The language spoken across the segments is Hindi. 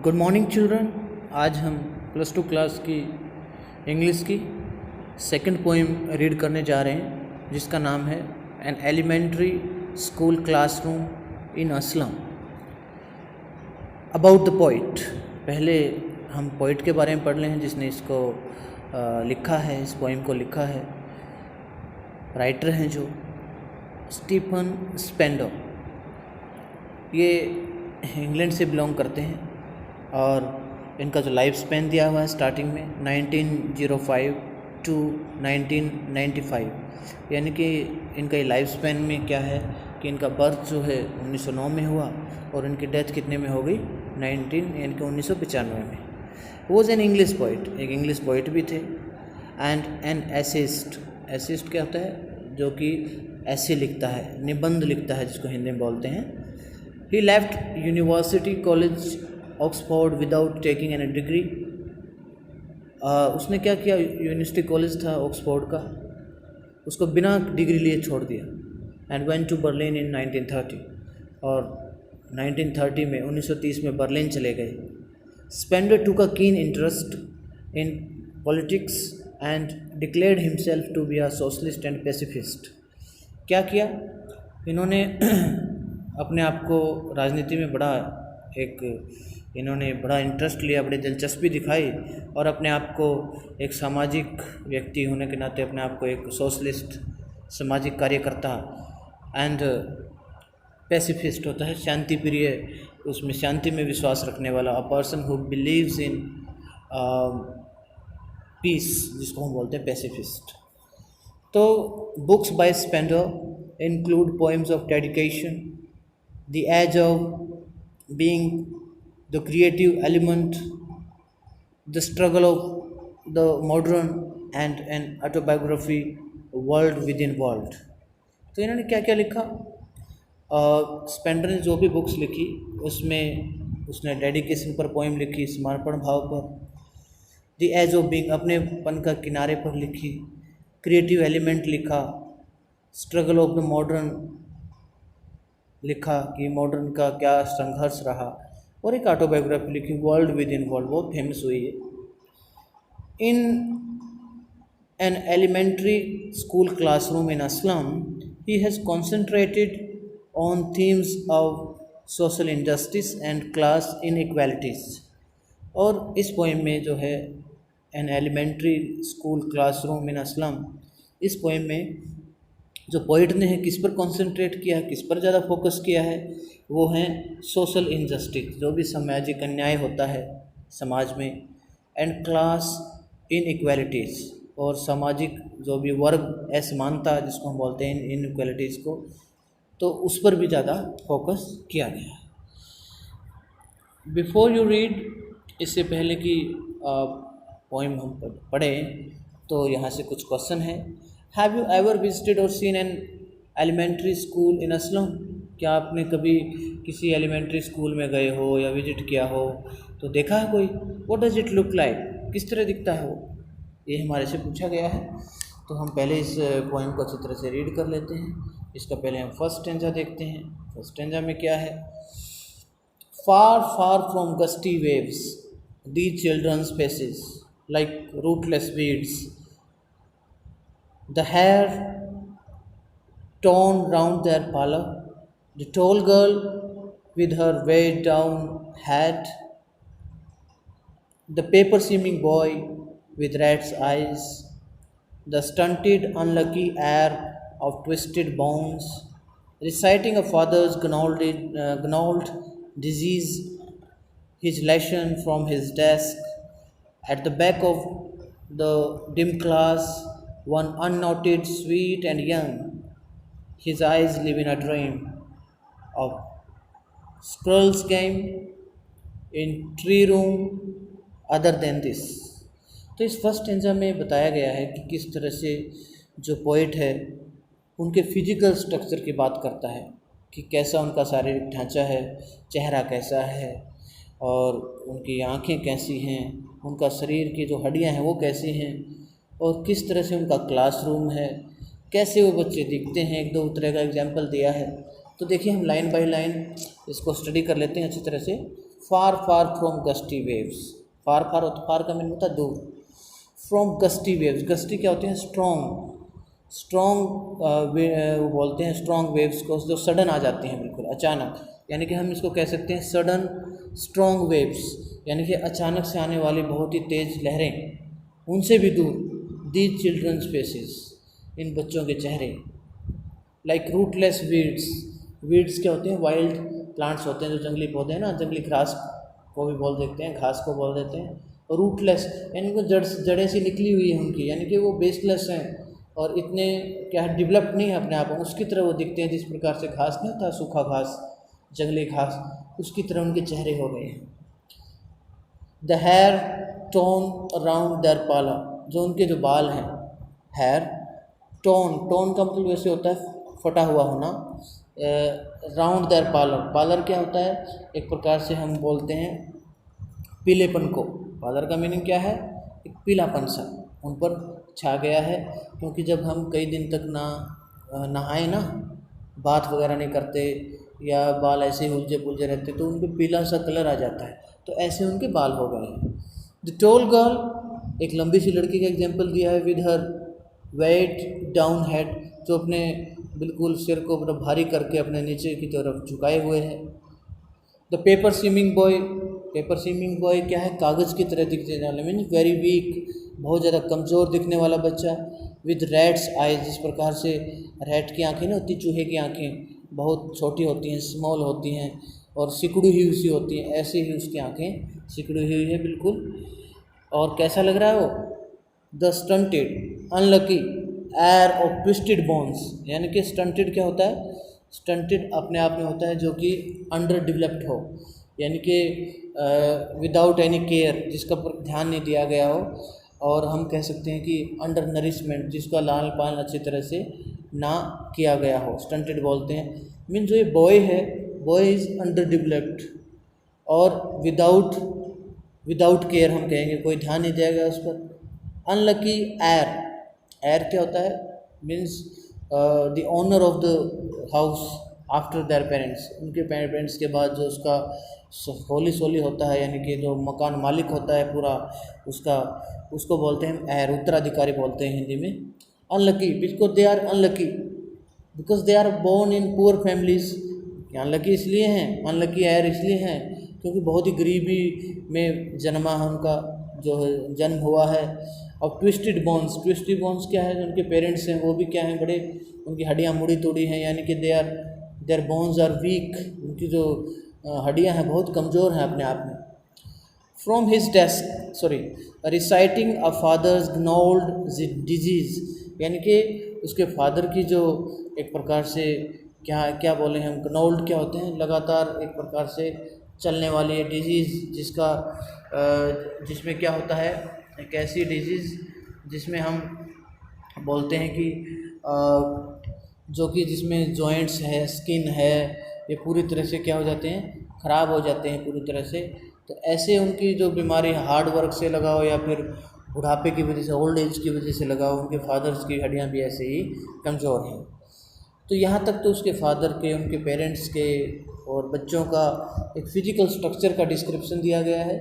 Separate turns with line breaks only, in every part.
Good morning children. आज हम प्लस टू क्लास की इंग्लिश की सेकंड पोइम रीड करने जा रहे हैं जिसका नाम है an elementary school classroom in a slum. About the poet. पहले हम पोइट के बारे में पढ़ रहे हैं जिसने इसको लिखा है, इस पोइम को लिखा है। राइटर हैं जो स्टीफन स्पेंडर। ये इंग्लैंड से बिलोंग करते हैं और इनका जो लाइफ स्पेन दिया हुआ है स्टार्टिंग में 1905 टू 1995, यानी कि इनका ये लाइफ स्पेन में क्या है कि इनका बर्थ जो है 1909 में हुआ और इनकी डेथ कितने में हो गई 1995 में। वॉज एन इंग्लिश पोइट, एक इंग्लिश पोइट भी थे। And N assist. एसिस्ट क्या होता है? जो कि ऐसे लिखता है, निबंध लिखता है, जिसको हिंदी में बोलते हैं। He left University College Oxford without taking an degree. उसने क्या किया? यूनिवर्सिटी कॉलेज था ऑक्सफोर्ड का, उसको बिना डिग्री लिए छोड़ दिया। And went to Berlin in 1930, और 1930 में 1930 में बर्लिन चले गए। Spender took a keen interest in politics and declared himself to be a socialist and pacifist. क्या किया इन्होंने? अपने आप को राजनीति में इन्होंने बड़ा इंटरेस्ट लिया, बड़ी दिलचस्पी दिखाई और अपने आप को एक सामाजिक व्यक्ति होने के नाते अपने आप को एक सोशलिस्ट, सामाजिक कार्यकर्ता एंड पैसिफिस्ट होता है, शांति प्रिय, उसमें शांति में विश्वास रखने वाला। A person who believes in peace, जिसको हम बोलते हैं पैसिफिस्ट। तो books by Spender include poems of dedication, the age of being, the creative element, the struggle of the modern, and an autobiography, world within world। तो इन्होंने क्या क्या लिखा? स्पेंडर ने जो भी बुक्स लिखी उसमें उसने डेडिकेशन पर पोइम लिखी, समर्पण भाव पर। द एज ऑफ बीइंग, अपनेपन का किनारे पर लिखी। क्रिएटिव एलिमेंट लिखा। स्ट्रगल ऑफ द मॉडर्न लिखा कि मॉडर्न का क्या संघर्ष रहा। और एक ऑटोबायोग्राफी लिखी, वर्ल्ड विद इन वर्ल्ड, बहुत फेमस हुई है। In an elementary school classroom in a slum he has concentrated on themes of social injustice and class inequalities. और इस पोएम में जो है an elementary school classroom in a slum, इस पोएम में जो पोइट ने है किस पर कॉन्सेंट्रेट किया, किस पर ज़्यादा फोकस किया है, वो हैं सोशल इनजस्टिस, जो भी सामाजिक अन्याय होता है समाज में, एंड क्लास इनइक्वालिटीज़, और सामाजिक जो भी वर्ग असमानता जिसको हम बोलते हैं इनइक्वालिटीज़ को, तो उस पर भी ज़्यादा फोकस किया गया। बिफोर यू रीड, इससे पहले कि पोइम हम पढ़ें तो यहाँ से कुछ क्वेश्चन है। Have you ever visited or seen an elementary school in a slum? क्या आपने कभी किसी एलिमेंट्री स्कूल में गए हो या विजिट किया हो तो देखा है कोई? What does it look like? किस तरह दिखता है वो? ये हमारे से पूछा गया है। तो हम पहले इस पोइम को अच्छी तरह से रीड कर लेते हैं। इसका पहले हम फर्स्ट स्टैंजा देखते हैं। फर्स्ट स्टैंजा में क्या है? Far far from gusty waves the children's faces like rootless weeds, the hair torn round their pallor, the tall girl with her weighed down head, the paper seeming boy with rat's eyes, the stunted unlucky heir of twisted bones, reciting a father's gnawed disease, his lesson from his desk. At the back of the dim class, one unnoted, sweet and young, his eyes live in a dream of squirrels game in tree room other than this। तो इस फर्स्ट स्टैंजा में बताया गया है कि किस तरह से जो पोइट है उनके फिजिकल स्ट्रक्चर की बात करता है कि कैसा उनका शारीरिक ढांचा है, चेहरा कैसा है और उनकी आँखें कैसी हैं, उनका शरीर की जो हड्डियाँ हैं वो कैसी हैं, और किस तरह से उनका क्लासरूम है, कैसे वो बच्चे दिखते हैं। एक दो तरह का एग्जाम्पल दिया है। तो देखिए हम लाइन बाय लाइन इसको स्टडी कर लेते हैं अच्छी तरह से। फार फार फ्रॉम गस्टी वेव्स। फार फार फार का मीन होता है दूर। फ्रॉम गस्टी वेव्स, गस्टी क्या होते हैं? स्ट्रॉन्ग। स्ट्रॉन्ग वो बोलते हैं स्ट्रॉन्ग वेव्स को, जो सडन आ जाती हैं बिल्कुल अचानक, यानी कि हम इसको कह सकते हैं सडन स्ट्रॉन्ग वेव्स, यानी कि अचानक से आने वाली बहुत ही तेज़ लहरें, उनसे भी दूर। दीज चिल्ड्रंस फेसेस, इन बच्चों के चेहरे। लाइक रूटलेस वीड्स, वीड्स क्या होते हैं? वाइल्ड प्लांट्स होते हैं, जो जंगली पौधे हैं ना, जंगली घास को भी बोल देते हैं, घास को बोल देते हैं। और रूटलेस यानी कि जड़ें सी निकली हुई है उनकी, यानी कि वो बेसलेस हैं और इतने क्या है, डेवलप नहीं है अपने आप में, उसकी तरह वो दिखते हैं जिस प्रकार से घास नहीं होता, सूखा घास, जंगली घास, उसकी तरह उनके चेहरे हो गए हैं। The hair torn around their pallor, जो उनके जो बाल हैं, हेयर टोन, टोन का मतलब वैसे होता है फटा हुआ होना। राउंड देयर पालर, पालर क्या होता है? एक प्रकार से हम बोलते हैं पीलेपन को। पालर का मीनिंग क्या है? एक पीलापन सा उन पर छा गया है, क्योंकि जब हम कई दिन तक नहाए ना, बाथ वगैरह नहीं करते, या बाल ऐसे ही उलझे पुलझे रहते, तो उन पर पीला सा कलर आ जाता है, तो ऐसे उनके बाल हो गए हैं। द टॉल गर्ल, एक लंबी सी लड़की का एग्जाम्पल दिया है। With her weighed down head, जो अपने बिल्कुल सिर को बड़ा भारी करके अपने नीचे की तरफ झुकाए हुए है। The paper seeming boy, paper seeming boy क्या है? कागज़ की तरह दिखने वाला, मीन वेरी वीक, बहुत ज़्यादा कमज़ोर दिखने वाला बच्चा। विद रैट्स आइज, जिस प्रकार से रैट की आँखें ना होती, चूहे की आँखें बहुत छोटी होती हैं, स्मॉल होती हैं और सिकुड़ी हुई सी होती हैं, ऐसे ही उसकी आँखें सिकुड़ी हुई है बिल्कुल। और कैसा लग रहा है वो? The stunted unlucky air of twisted bones, यानी कि स्टंटेड क्या होता है? स्टंटेड अपने आप में होता है जो कि अंडर डेवलप्ड हो, यानी कि विदाउट एनी केयर, जिसका पर ध्यान नहीं दिया गया हो। और हम कह सकते हैं कि अंडर नरिशमेंट, जिसका लाल पालन अच्छी तरह से ना किया गया हो, स्टंटेड बोलते हैं। मीन जो ये बॉय है, बॉय इज़ अंडर डेवलप्ड और विदाउट विदाउट केयर हम कहेंगे, कोई ध्यान नहीं दिया गया उस पर। अनलकी एयर, एयर क्या होता है? Means the owner of the house after their parents, उनके पेरेंट्स के बाद जो उसका होली सोली होता है, यानी कि जो मकान मालिक होता है पूरा उसका, उसको बोलते हैं एयर, उत्तराधिकारी बोलते हैं हिंदी में। Unlucky, because they are unlucky, because they are born in poor families. Unlucky इसलिए हैं, अनलकी एयर इसलिए हैं क्योंकि बहुत ही गरीबी में जन्मा है उनका, जो है जन्म हुआ है। और ट्विस्टेड बोन्स, ट्विस्टेड बोन्स क्या है? जो उनके पेरेंट्स हैं वो भी क्या हैं? बड़े, उनकी हड्डियाँ मुड़ी तोड़ी हैं, यानी कि देयर बोन्स आर वीक, उनकी जो हड्डियाँ हैं बहुत कमज़ोर हैं अपने आप में। From his desk, sorry, reciting a father's gnarled disease, यानी कि उसके फादर की जो एक प्रकार से क्या क्या बोले हम, ग्नोल्ड क्या होते हैं? लगातार एक प्रकार से चलने वाली डिजीज़, जिसमें क्या होता है? एक ऐसी डिजीज़ जिसमें हम बोलते हैं कि जो कि जिसमें जॉइंट्स है, स्किन है, ये पूरी तरह से क्या हो जाते हैं? ख़राब हो जाते हैं पूरी तरह से। तो ऐसे उनकी जो बीमारी हार्ड वर्क से लगा हो या फिर बुढ़ापे की वजह से, ओल्ड एज की वजह से लगा हो, उनके फादर्स की हड्डियाँ भी ऐसे ही कमज़ोर हैं। तो यहाँ तक तो उसके फादर के, उनके पेरेंट्स के और बच्चों का एक फ़िज़िकल स्ट्रक्चर का डिस्क्रिप्शन दिया गया है।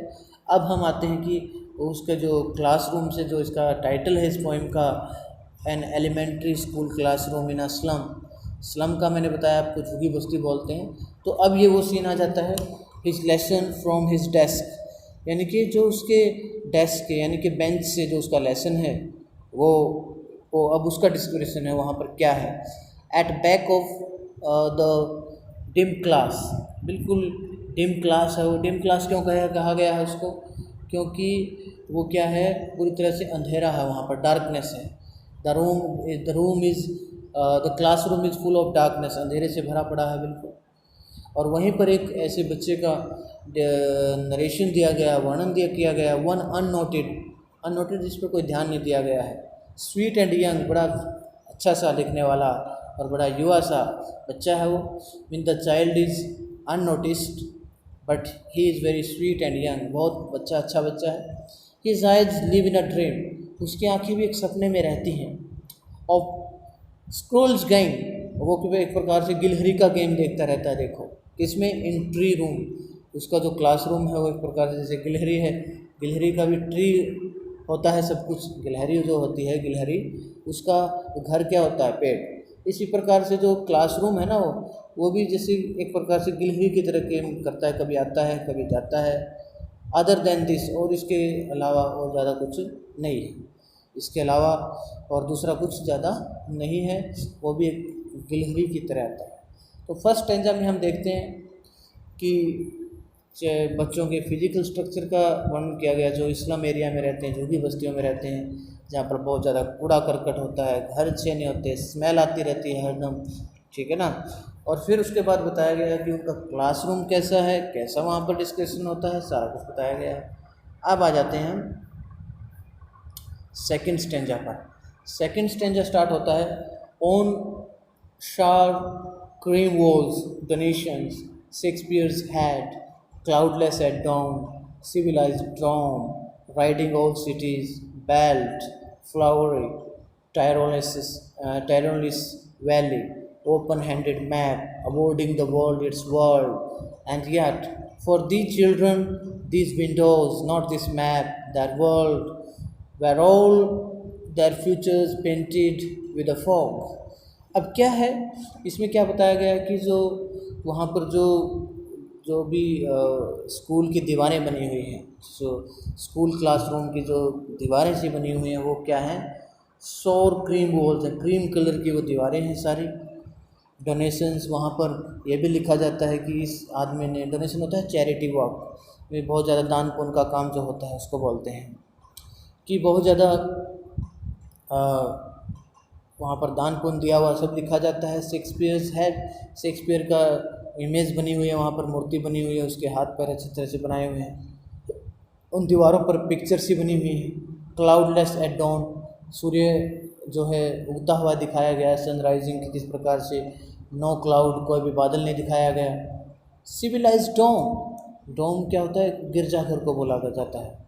अब हम आते हैं कि उसके जो क्लासरूम से, जो इसका टाइटल है इस पोइम का, an elementary school classroom in a slum. Slum का मैंने बताया आपको झुग्गी बस्ती बोलते हैं। तो अब ये वो सीन आ जाता है, his lesson from his desk, यानी कि जो उसके डेस्क के, यानी कि बेंच से जो उसका लेसन है वो अब उसका डिस्क्रिप्शन है वहाँ पर क्या है। At back of the dim class, बिल्कुल डिम क्लास है वो। डिम क्लास क्यों कहा गया है उसको? क्योंकि वो क्या है? पूरी तरह से अंधेरा है वहाँ पर, डार्कनेस है। The room is the classroom is full of darkness, अंधेरे से भरा पड़ा है बिल्कुल। और वहीं पर एक ऐसे बच्चे का नरेशन दिया गया, वर्णन किया गया, वन अननोटेड, जिस पर कोई ध्यान नहीं दिया गया है। स्वीट एंड यंग, बड़ा अच्छा सा दिखने वाला और बड़ा युवा सा बच्चा है वो। Mean the child is unnoticed but he is very sweet and young, बहुत अच्छा बच्चा है। His eyes live in a dream, उसकी आँखें भी एक सपने में रहती हैं। और स्क्रोल्स गेम, वो एक प्रकार से गिलहरी का गेम देखता रहता है। देखो इसमें इन ट्री रूम, उसका जो क्लासरूम है वो एक प्रकार से जैसे गिलहरी है, गिलहरी का भी ट्री होता है सब कुछ, गिलहरी जो होती है गिलहरी, उसका घर क्या होता है, पेड़। इसी प्रकार से जो क्लासरूम है ना वो भी जैसे एक प्रकार से गिलहरी की तरह गेम करता है, कभी आता है कभी जाता है। अदर देन दिस, और इसके अलावा और ज़्यादा कुछ नहीं है, इसके अलावा और दूसरा कुछ ज़्यादा नहीं है, वो भी एक गिलहरी की तरह आता है। तो फर्स्ट स्टैंजा में हम देखते हैं कि बच्चों के फिजिकल स्ट्रक्चर का वर्णन किया गया, जो स्लम एरिया में रहते हैं, झुग्गी बस्तियों में रहते हैं, जहाँ पर बहुत ज़्यादा कूड़ा करकट होता है, घर अच्छे नहीं होते, स्मेल आती रहती है हरदम, ठीक है ना। और फिर उसके बाद बताया गया है कि उनका क्लासरूम कैसा है, कैसा वहाँ पर डिस्कशन होता है, सारा कुछ बताया गया है। अब आ जाते हैं हम सेकंड स्टेंजा पर। सेकंड स्टेंजा स्टार्ट होता है, on sharp cream walls donations Shakespeare's had cloudless at dawn, civilized dawn, riding old cities, belt, flowery, Tyrolese valley, open-handed map, awarding the world its world, and yet, for these children, these windows, not this map, their world, were all their futures painted with a fog. अब क्या है इसमें, क्या बताया गया है कि जो वहाँ पर जो जो भी स्कूल की दीवारें बनी हुई हैं, जो स्कूल क्लासरूम की जो दीवारें सी बनी हुई हैं वो क्या हैं, सौर क्रीम वॉल्स हैं, क्रीम कलर की वो दीवारें हैं सारी। डोनेशंस, वहाँ पर यह भी लिखा जाता है कि इस आदमी ने, डोनेशन होता है चैरिटी वर्क, ये बहुत ज़्यादा दान पुण्य का काम जो होता है उसको बोलते हैं, कि बहुत ज़्यादा वहाँ पर दान पुण्य दिया हुआ सब लिखा जाता है। शेक्सपियर्स है, शेक्सपियर का इमेज बनी हुई है, वहाँ पर मूर्ति बनी हुई है, उसके हाथ पैर अच्छी तरह से बनाए हुए हैं, उन दीवारों पर पिक्चर सी बनी हुई है। क्लाउडलेस एट डॉन, सूर्य जो है उगता हुआ दिखाया गया है, सनराइजिंग की, किस प्रकार से, नो क्लाउड, कोई भी बादल नहीं दिखाया गया। सिविलाइज डोम, डोम क्या होता है, गिरजाघर को बोला जाता है,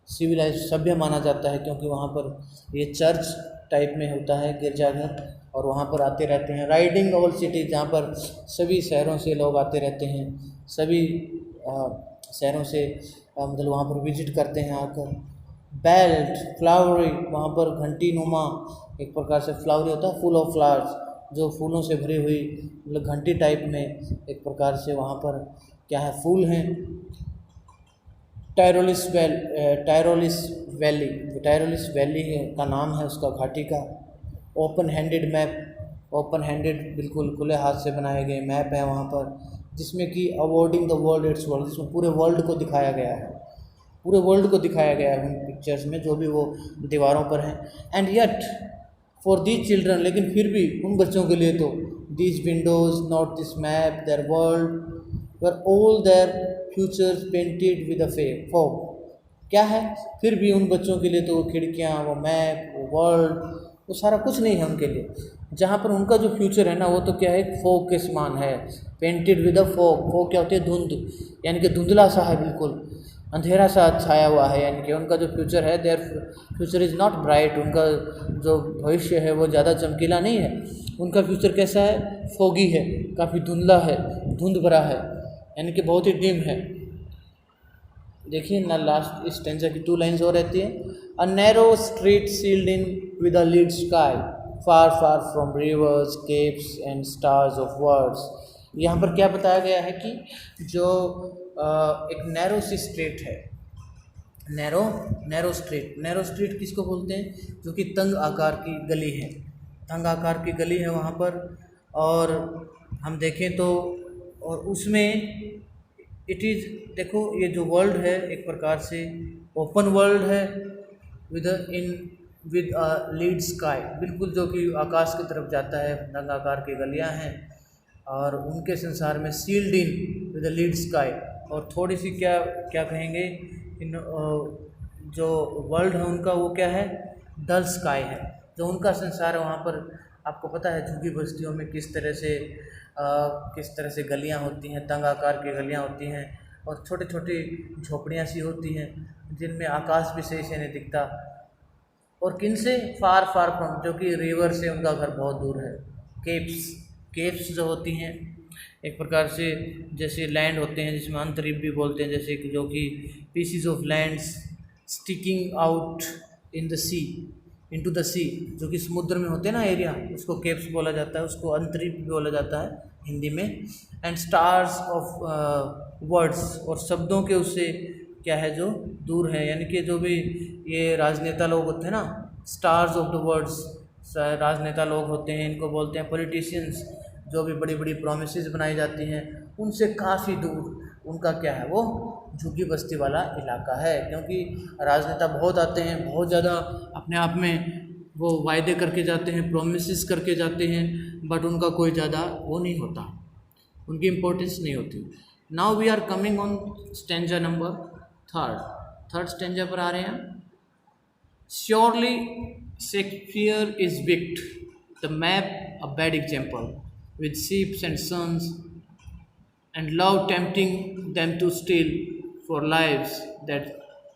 सिविलाइज सभ्य माना जाता है, क्योंकि वहाँ पर ये चर्च टाइप में होता है गिरजाघर, और वहाँ पर आते रहते हैं। राइडिंग ऑल सिटी, जहाँ पर सभी शहरों से लोग आते रहते हैं, सभी शहरों से मतलब वहाँ पर विजिट करते हैं आकर। बेल्ट, फ्लावरी, वहाँ पर घंटी नुमा, एक प्रकार से फ्लावरी होता है, फुल ऑफ फ्लावर्स, जो फूलों से भरी हुई मतलब घंटी टाइप में एक प्रकार से वहाँ पर क्या है, फूल हैं। टायरोलिस वैली, टायरोलिस वैली का नाम है उसका घाटी का। Open handed map, open handed बिल्कुल खुले हाथ से बनाए गए मैप है वहाँ पर, जिसमें कि awarding the world it's world, जिसमें पूरे वर्ल्ड को दिखाया गया है, पूरे वर्ल्ड को दिखाया गया है उन पिक्चर्स में जो भी वो दीवारों पर हैं। And yet for these children, लेकिन फिर भी उन बच्चों के लिए तो, these Windows not this map there world were all there futures painted with a fog, क्या है, फिर भी उन बच्चों के लिए तो वो खिड़कियाँ, वो मैप, वो वर्ल्ड, वो सारा कुछ नहीं है उनके लिए। जहाँ पर उनका जो फ्यूचर है ना वो तो क्या है, फॉग के समान है, painted with a fog. Fog क्या होती है, धुंध, यानी कि धुंधला सा है, बिल्कुल अंधेरा सा छाया हुआ है, यानी कि उनका जो फ्यूचर है, their future is not bright, उनका जो भविष्य है वो ज़्यादा चमकीला नहीं है, उनका फ्यूचर कैसा है, फोगी है, काफ़ी धुंधला है, धुंध भरा है, यानी कि बहुत ही डिम है। देखिए ना, लास्ट स्टेंजा की 2 लाइन्स और रहती हैं। A narrow street sealed in with a lead sky, far far from rivers, capes and stars of words. यहाँ पर क्या बताया गया है कि जो एक नैरो सी स्ट्रीट है, नैरो स्ट्रीट किसको बोलते हैं, जो कि तंग आकार की गली है, तंग आकार की गली है वहाँ पर। और हम देखें तो, और उसमें इट इज़, देखो ये जो वर्ल्ड है एक प्रकार से ओपन वर्ल्ड है, विद अ लीड स्काई, बिल्कुल जो कि आकाश की तरफ जाता है, तंग आकार की गलियाँ हैं, और उनके संसार में sealed in with a lead sky, और थोड़ी सी क्या क्या कहेंगे, इन जो वर्ल्ड है उनका वो क्या है, डल स्काई है, जो उनका संसार है वहाँ पर। आपको पता है झुग्गी बस्तियों में किस तरह से गलियाँ होती हैं, तंग आकार की गलियाँ होती हैं, और छोटी छोटी झोपड़ियाँ सी होती हैं, जिनमें आकाश भी सही से नहीं दिखता। और किन से, फार फार फ्रॉम, जो कि रिवर से उनका घर बहुत दूर है। केप्स जो होती हैं, एक प्रकार से जैसे लैंड होते हैं जिसमें अंतरिप भी बोलते हैं, जैसे कि जो कि pieces of lands sticking out in the sea, into the sea, जो कि समुद्र में होते हैं ना एरिया, उसको केप्स बोला जाता है, उसको अंतरिप भी बोला जाता है हिंदी में। एंड स्टार्स ऑफ वर्ड्स, और शब्दों के उससे क्या है जो दूर है, यानी कि जो भी ये राजनेता लोग होते हैं ना, स्टार्स ऑफ द वर्ड्स, राजनेता लोग होते हैं, इनको बोलते हैं पॉलिटिशियंस। जो भी बड़ी बड़ी प्रोमिसेस बनाई जाती हैं उनसे काफ़ी दूर उनका क्या है, वो झुग्गी बस्ती वाला इलाका है। क्योंकि राजनेता बहुत आते हैं, बहुत ज़्यादा अपने आप में वो वायदे करके जाते हैं, प्रोमिसेस करके जाते हैं, बट उनका कोई ज़्यादा वो नहीं होता, उनकी इम्पोर्टेंस नहीं होती। Now we are coming on stanza number third stanza पर आ रहे हैं। Surely Shakespeare is wicked, the map a bad example, with sheep and sons, and love tempting them to steal for lives that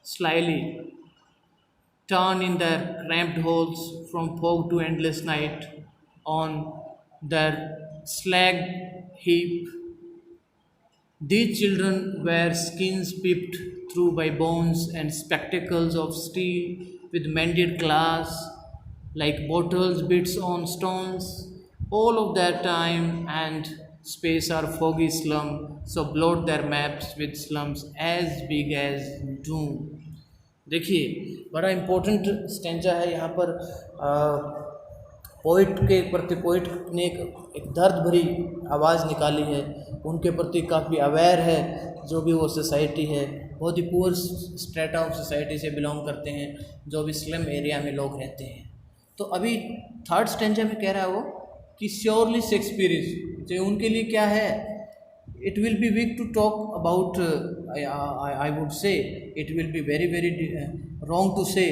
slyly turn in their cramped holes from fog to endless night on their slag heap. These children wear skins peeped through by bones and spectacles of steel with mended glass, like bottles bits on stones. All of their time and space are foggy slum, so blot their maps with slums as big as doom. देखिए बड़ा इम्पोर्टेंट स्टेंजा है यहाँ पर। पोइट के प्रति पोइट ने एक दर्द भरी आवाज़ निकाली है, उनके प्रति काफ़ी अवेयर है। जो भी वो सोसाइटी है, बहुत ही पुअर स्ट्रेटा ऑफ सोसाइटी से बिलोंग करते हैं, जो भी स्लम एरिया में लोग रहते हैं। तो अभी थर्ड स्टेंजा में कह रहा है वो कि श्योरली शेक्सपियर इज, जो उनके लिए क्या है, it will be weak to talk about I would say it will be very wrong to say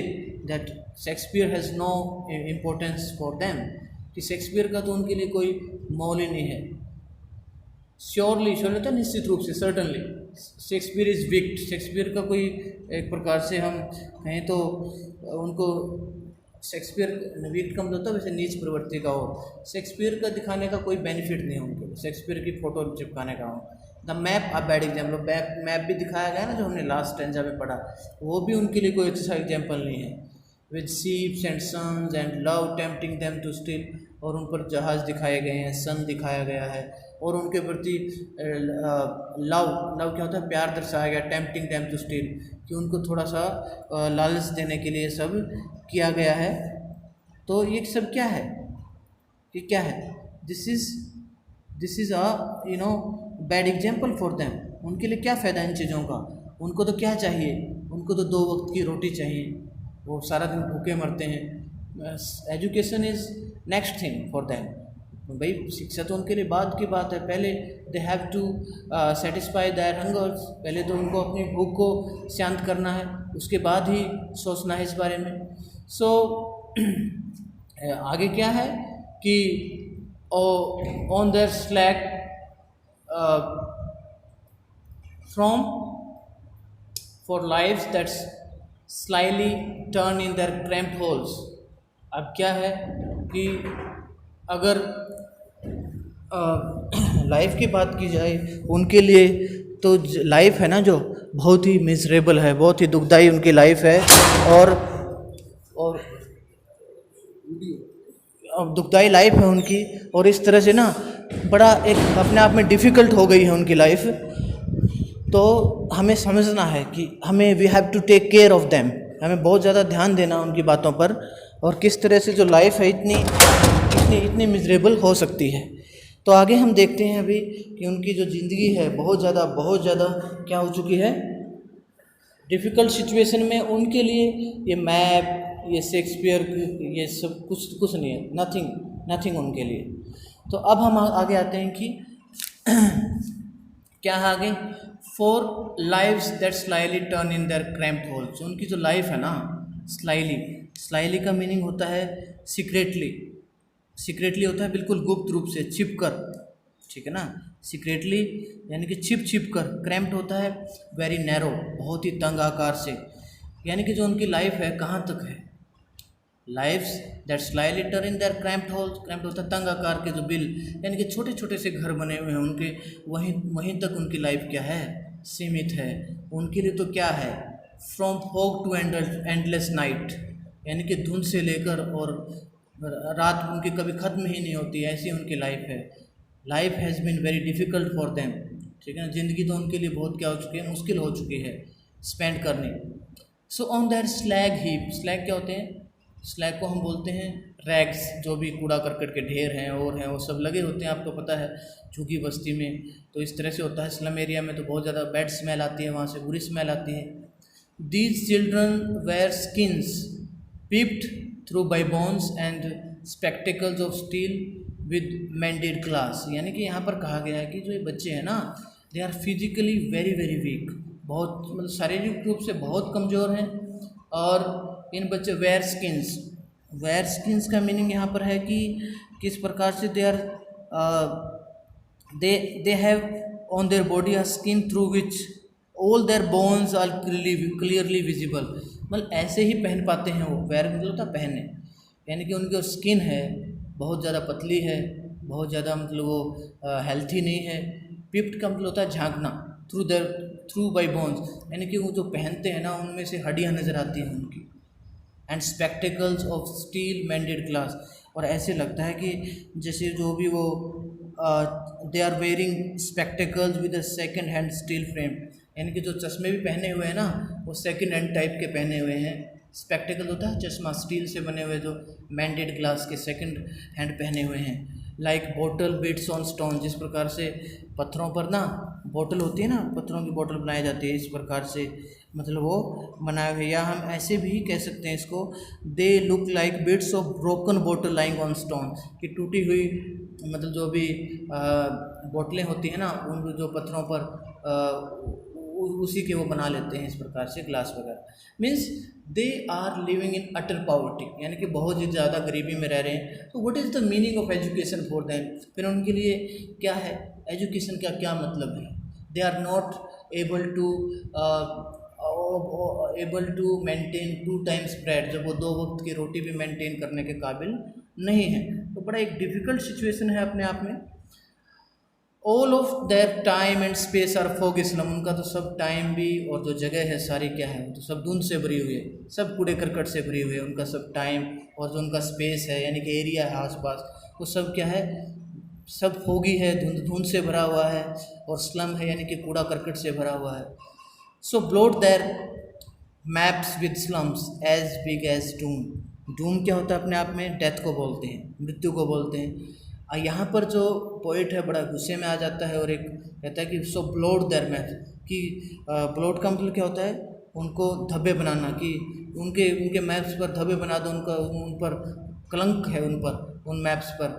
that Shakespeare has no importance for them, कि शेक्सपियर का तो उनके लिए कोई मोल ही नहीं है। श्योरली, श्योर होता है निश्चित रूप से, सर्टनली। शेक्सपियर इज विक्ट, शेक्सपियर का कोई एक प्रकार से हम कहें तो उनको शेक्सपियर विक्ट का मतलब होता है वैसे नीच प्रवृत्ति का हो, शेक्सपियर का दिखाने का कोई बेनिफिट नहीं है उनके लिए, शेक्सपियर की फ़ोटो चिपकाने का हो। The map a bad example, map भी दिखाया गया ना जो हमने लास्ट स्टेंजा में पढ़ा, वो भी उनके लिए कोई अच्छा एग्जाम्पल नहीं है। With ships and suns and love tempting them to steal, और उन पर जहाज़ दिखाए गए हैं, सन दिखाया गया है, और उनके प्रति लव क्या होता है, प्यार दर्शाया गया, टेम्पटिंग देम टू स्टील, कि उनको थोड़ा सा लालच देने के लिए सब किया गया है। तो ये सब क्या है, ये क्या है, this is a bad example for them. उनके लिए क्या फ़ायदा इन चीज़ों का, उनको तो क्या चाहिए, उनको तो 2 वक्त की रोटी चाहिए, वो सारा दिन भूखे मरते हैं। Education is next thing for them, भाई शिक्षा तो उनके लिए बाद की बात है, पहले they have to satisfy their hungers, पहले तो उनको अपनी भूख को शांत करना है, उसके बाद ही सोचना है इस बारे में। सो आगे क्या है कि on their slack from for lives that's slightly turn in their cramped holes. अब क्या है कि अगर लाइफ की बात की जाए उनके लिए, तो लाइफ है ना जो बहुत ही मिजरेबल है, बहुत ही दुखदाई उनकी लाइफ है, और दुखदाई लाइफ है उनकी, और इस तरह से ना बड़ा एक अपने आप में डिफ़िकल्ट हो गई है उनकी लाइफ। तो हमें समझना है कि हमें we have to take care of them, हमें बहुत ज़्यादा ध्यान देना उनकी बातों पर, और किस तरह से जो लाइफ है इतनी मिजरेबल हो सकती है। तो आगे हम देखते हैं अभी कि उनकी जो ज़िंदगी है बहुत ज़्यादा क्या हो चुकी है, डिफ़िकल्ट सिचुएशन में उनके लिए ये मैप, ये शेक्सपियर, ये सब कुछ नहीं है, नथिंग उनके लिए। तो अब हम आगे आते हैं कि क्या है आगे, for lives that slightly turn in their cramped holes. उनकी जो लाइफ है ना, स्लाइली का मीनिंग होता है सीक्रेटली होता है बिल्कुल गुप्त रूप से, छिप कर, ठीक है ना, सीक्रेटली यानी कि छिप कर। क्रैम्प्ड होता है वेरी नैरो, बहुत ही तंग आकार से, यानी कि जो उनकी लाइफ है कहाँ तक है, lives that slightly turn in their cramped holes, cramped होता है तंग आकार के जो बिल, यानी कि छोटे छोटे से घर बने हुए हैं उनके, वहीं वहीं तक उनकी लाइफ क्या है, सीमित है। उनके लिए तो क्या है, from fog to endless night, यानी कि धुंध से लेकर और रात उनकी कभी ख़त्म ही नहीं होती, ऐसी उनकी लाइफ है। Life has been very difficult for them, ठीक है ना, ज़िंदगी तो उनके लिए बहुत क्या हो चुकी है, मुश्किल हो चुकी है स्पेंड करनी। So on that slag heap, slag क्या होते हैं, स्लैग को हम बोलते हैं रैग्स, जो भी कूड़ा करकट के ढेर हैं और हैं वो सब लगे होते हैं, आपको पता है झुग्गी बस्ती में तो इस तरह से होता है। स्लम एरिया में तो बहुत ज़्यादा बैड स्मेल आती है, वहाँ से बुरी स्मेल आती है। These children wear skins peeped through by bones and spectacles of steel with mended glass, यानी कि यहाँ पर कहा गया है कि जो ये बच्चे हैं ना, they are physically very very weak, बहुत मतलब शारीरिक रूप से बहुत कमज़ोर हैं। और इन बच्चे वेयर स्किन्स, वेयर स्किन्स का मीनिंग यहाँ पर है कि किस प्रकार से they are they have on their body a skin through which all their bones are clearly visible, मतलब ऐसे ही पहन पाते हैं वो, वेयर मतलब होता है पहने, यानी कि उनकी जो स्किन है बहुत ज़्यादा पतली है, बहुत ज़्यादा मतलब वो हेल्थी नहीं है। पिप्ट का मतलब होता है झांकना, थ्रू बाई बोन्स, यानी कि वो जो पहनते हैं ना उनमें से हड्डियाँ नज़र आती हैं उनकी। And spectacles of steel mended glass, और ऐसे लगता है कि जैसे जो भी वो they are wearing spectacles with a second hand steel frame, यानी कि जो चश्मे भी पहने हुए हैं ना वो सेकेंड हैंड टाइप के पहने हुए हैं। स्पेक्टिकल होता है चश्मा, स्टील से बने हुए जो मैंडेड ग्लास के सेकेंड हैंड पहने हुए हैं। Like bottle beads on stone, जिस प्रकार से पत्थरों पर ना बोतल होती है ना, पत्थरों की बोतल बनाई जाती है, इस प्रकार से मतलब वो बनाए हुए, या हम ऐसे भी कह सकते हैं इसको, they look like bits of broken bottle lying on stone, कि टूटी हुई मतलब जो भी बोतलें होती हैं ना उन जो पत्थरों पर उसी के वो बना लेते हैं इस प्रकार से ग्लास वगैरह। Means they are living in utter poverty, यानी कि बहुत ही ज़्यादा गरीबी में रह रहे हैं। तो what is the meaning of education for them, फिर उनके लिए क्या है एजुकेशन का क्या मतलब है। They are not able to maintain 2 times bread, जब वो 2 वक्त की रोटी भी मेंटेन करने के काबिल नहीं है, तो बड़ा एक डिफ़िकल्ट सिचुएशन है अपने आप में। All of their time and space are fog slum, उनका तो सब टाइम भी और जो जगह है सारी क्या है तो सब धुंध से भरी हुई है, सब कूड़े करकट से भरी हुई है। उनका सब टाइम और जो उनका स्पेस है यानी कि एरिया है आसपास, वो सब क्या है, सब फोगी है, धुंध से भरा हुआ है, और स्लम है यानी कि कूड़ा करकट से भरा हुआ है। So blot their maps with slums as big as doom, doom क्या होता है अपने आप में, डेथ को बोलते हैं, मृत्यु को बोलते हैं। यहाँ पर जो पोइट है बड़ा गुस्से में आ जाता है और एक कहता है कि सो ब्लॉट देयर मैप, कि ब्लॉट का मतलब क्या होता है, उनको धब्बे बनाना, कि उनके मैप्स पर धब्बे बना दो, उनका उन पर कलंक है, उन मैप्स पर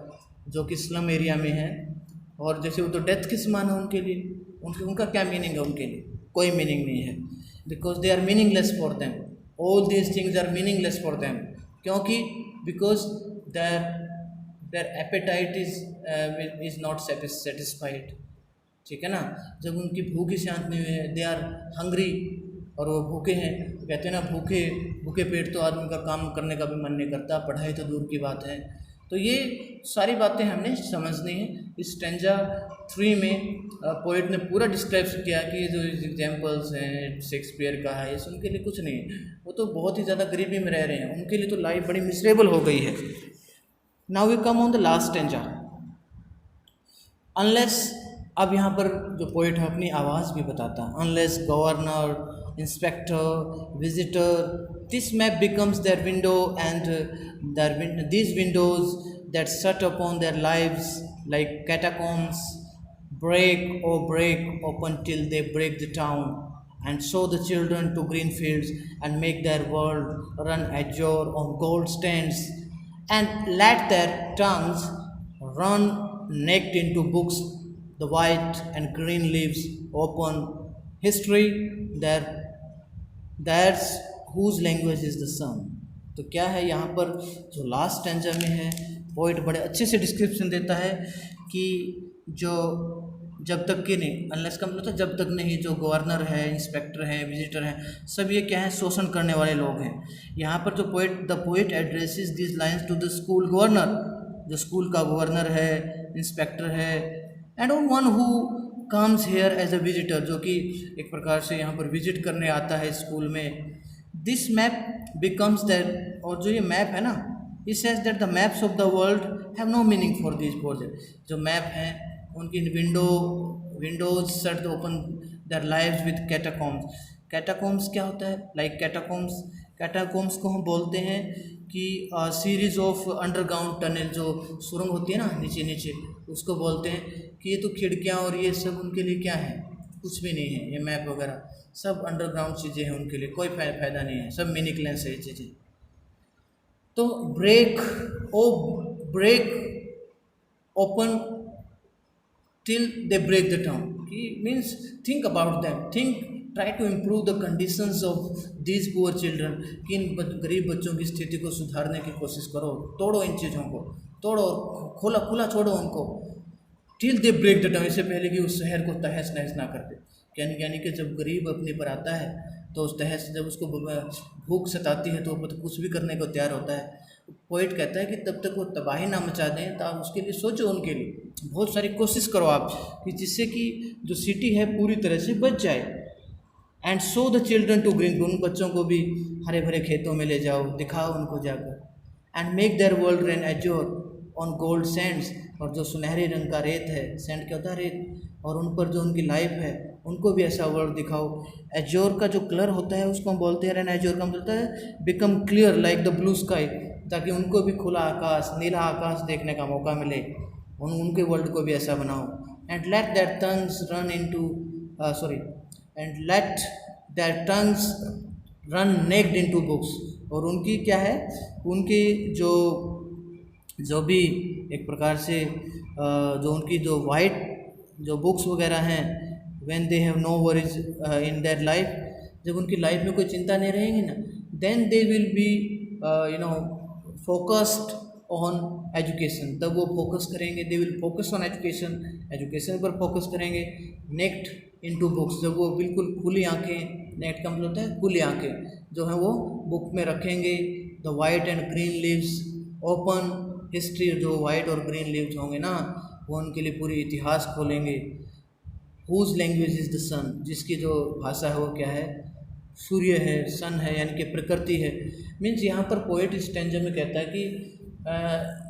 जो कि स्लम एरिया में है। और जैसे वो तो डेथ के समान है उनके लिए, उनका क्या मीनिंग है, उनके लिए कोई मीनिंग नहीं है, because they are meaningless for them, all these things are meaningless for them, क्योंकि because their appetite is not satisfied, ठीक है ना। जब उनकी भूख ही शांत नहीं हुई है, दे आर हंग्री, और वो भूखे हैं, कहते हैं ना भूखे पेट तो आदमी का काम करने का भी मन नहीं करता, पढ़ाई तो दूर की बात है। तो ये सारी बातें हमने समझनी है। इस स्टैंजा 3 में पोइट ने पूरा डिस्क्राइब किया कि ये जो एग्जाम्पल्स हैं शेक्सपियर का है, ये उनके लिए कुछ नहीं है, वो तो बहुत ही ज़्यादा गरीबी में रह रहे हैं, उनके लिए तो लाइफ बड़ी मिसरेबल हो गई है। Now we come on the last stanza. Unless, अब यहाँ पर जो पोइट है अपनी आवाज़ भी बताता है, unless governor, inspector, visitor, this map becomes their window, and these windows that shut upon their lives like catacombs break open till they break the town, and show the children to green fields, and make their world run azure on gold stands, and let their tongues run naked into books, the white and green leaves open history there's whose language is the sun। तो क्या है यहाँ पर जो लास्ट स्टैंजा में है, पोइट बड़े अच्छे से डिस्क्रिप्शन देता है कि जो जब तक कि नहीं, अनलेस का मतलब था जब तक नहीं, जो गवर्नर है, इंस्पेक्टर है, विजिटर हैं, सब ये क्या है, शोषण करने वाले लोग हैं। यहाँ पर जो the poet addresses this lines to the school governor, जो स्कूल का गवर्नर है, इंस्पेक्टर है, and one who comes here as a visitor, जो कि एक प्रकार से यहाँ पर विजिट करने आता है स्कूल में। दिस मैप बिकम्स दैट, और जो ये मैप है ना, it says that the maps of the world have no meaning for this project. जो मैप हैं उनकी windows set open their lives with catacombs. Catacombs क्या होता है? लाइक कैटाकॉम्स को हम बोलते हैं कि सीरीज ऑफ अंडरग्राउंड टनल, जो सुरंग होती है ना नीचे नीचे, उसको बोलते हैं कि ये तो खिड़कियाँ और ये सब उनके लिए क्या है, कुछ भी नहीं है। ये मैप वगैरह सब अंडरग्राउंड चीज़ें हैं, उनके लिए कोई फ़ायदा नहीं है, सब मीनिंगलेस है ये चीज़ें। तो break open till they break the town, कि means think about them, try to improve the conditions of these poor children, कि इन गरीब बच्चों की स्थिति को सुधारने की कोशिश करो, तोड़ो इन चीज़ों को, तोड़ो और खुला छोड़ो उनको, till they break the town, इससे पहले कि उस शहर को तहस नहस ना कर दे। यानी कि जब गरीब अपने पर आता है तो उस तहस, जब उसको भूख सताती है तो वो कुछ भी करने को तैयार होता है। पोइट कहता है कि तब तक वो तबाही ना मचा दें, तो आप उसके लिए सोचो, उनके लिए बहुत सारी कोशिश करो आप, कि जिससे कि जो सिटी है पूरी तरह से बच जाए। And show the children to green, उन बच्चों को भी हरे भरे खेतों में ले जाओ, दिखाओ उनको जाकर। And make their world rain azure on gold Sands, और जो सुनहरे रंग का रेत है, सैंड क्या होता है, रेत, और उन पर जो उनकी लाइफ है उनको भी ऐसा वर्ल्ड दिखाओ। एज्योर का जो कलर होता है उसको हम बोलते हैं, रेन एज्योर का मतलब होता है become clear like the blue sky, ताकि उनको भी खुला आकाश, नीला आकाश देखने का मौका मिले, उनके वर्ल्ड को भी ऐसा बनाओ। And let that tongues run into and let that tongues run naked into books, और उनकी क्या है, उनकी जो भी एक प्रकार से जो उनकी जो वाइट जो बुक्स वगैरह हैं, when they have no worries in their life, जब उनकी लाइफ में कोई चिंता नहीं रहेगी ना, then they will be focused on education, तब वो फोकस करेंगे, they will focus on education पर फोकस करेंगे। नेक्ट इनटू बुक्स, जब वो बिल्कुल खुली आंखें, नेक्ट का मतलब होता है खुली आंखें, जो है वो बुक में रखेंगे। The white and green leaves open history, जो वाइट और ग्रीन लीव्स होंगे ना, वो उनके लिए पूरी इतिहास खोलेंगे। हुज लैंग्वेज इज़ द सन, जिसकी जो भाषा है वो क्या है, सूर्य है, सन है, यानी कि प्रकृति है। मीन्स यहाँ पर पोएट इस स्टैंजा में कहता है कि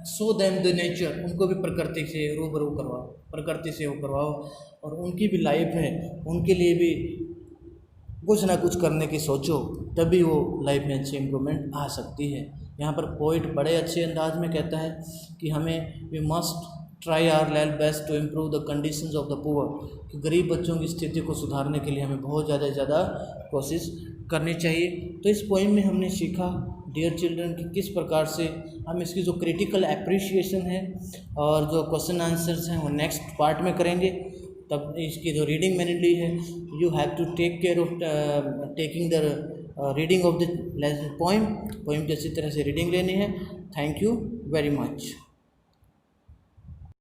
सो देम द नेचर, उनको भी प्रकृति से रूबरू करवाओ, प्रकृति से वो करवाओ, और उनकी भी लाइफ है, उनके लिए भी कुछ ना कुछ करने की सोचो, तभी वो लाइफ में अच्छी इम्प्रूवमेंट आ सकती है। यहाँ पर पोइट बड़े अच्छे अंदाज में कहता है कि हमें we must try our level best to improve the conditions of the poor, कि गरीब बच्चों की स्थिति को सुधारने के लिए हमें बहुत ज़्यादा कोशिश करनी चाहिए। तो इस पोइम में हमने सीखा डियर चिल्ड्रन कि किस प्रकार से हम इसकी जो क्रिटिकल एप्रिशिएशन है और जो क्वेश्चन आंसर्स हैं वो नेक्स्ट पार्ट में करेंगे। तब इसकी जो रीडिंग मैंने ली है, you have to take care of taking the reading of the poem की अच्छी तरह से रीडिंग लेनी है। Thank you very much.